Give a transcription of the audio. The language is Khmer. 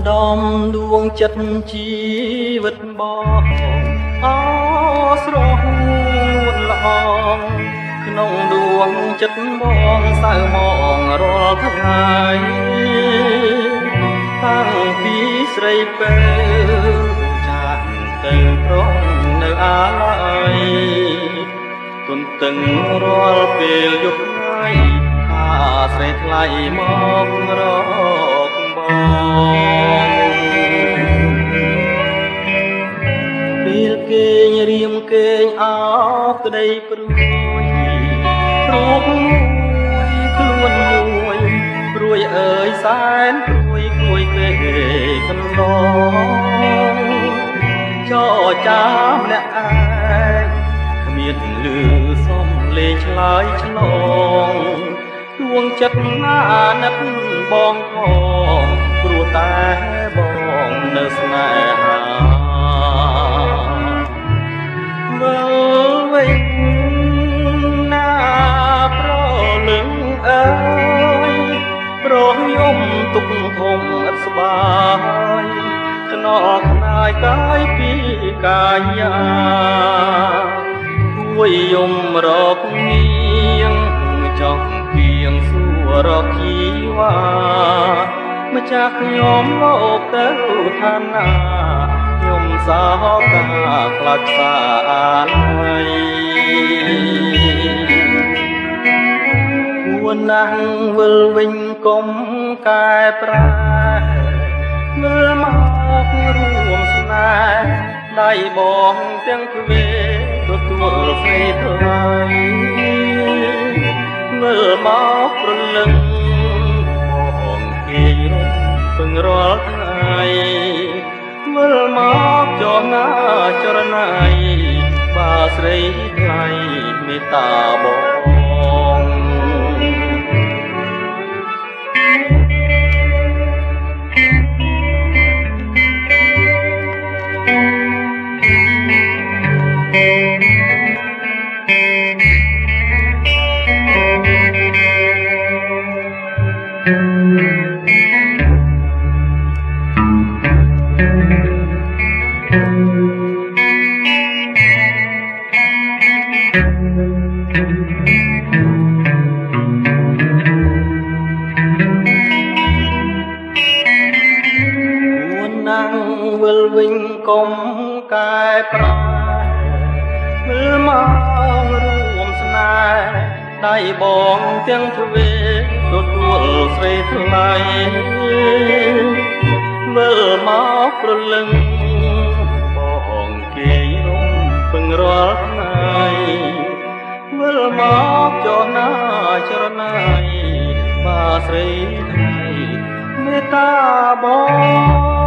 ដំដួងចិត្តជីវិតបងអស្រស់នួនល្អក្នុងដួងចិត្តបងសៅមករាល់ថ្ងៃតាំងពីស្រីពេលចាស់ទៅប្រងនៅអាឡ័យទន្ទឹងរាល់ពេលយប់ថ្ងៃអាស្រីថ្លៃមករកបងពេលគេងរៀមគេងអោក្ដីព្រួយរូបមួយខ្លួនមួយព្រួយអើយសែនព្រួយព្រួយទេកន្លងចោចាំអ្នកឯងគ្មានលឺសំលេងឆ្លើយឆ្លងដួងចិត្តណាណិតបងផងព្រោះតែបងនៅស្នេហាវិលវិញណាប្រលឹងអើយប្រងយំទុកធំអត់ស្បាយខ្នល់ខ្នាយកាយពីកាយាជួយយំរកនាងចង់គៀងសួររកជីវ៉ាម្ចាស់ខ្ញុំមកទៅឋានាខ្ញុំសោកាខ្លាចផ្សាឡៃគួរណាស់វិលវិញកុំកែប្រែមើលមករួមស្នេហ៍ដៃបងទាំងទ្វេទទួលស្រីថ្លៃមើលមកប្រលឹងបងគេរំពឹងរាល់ថ្ងៃមើលមកចរណាចរណៃបាស្រីថ្លៃមេត្តាបងវិលវិញកុំកែប្រែមើលមករួមស្នេហ៍ដៃបងទាំងទ្វេទទួលស្រីថ្លៃមើលមកប្រលឹងបងគេរំពឹងរាល់ថ្ងៃមើលមកចរណាចរណៃបាស្រីថ្លៃមេត្តាបង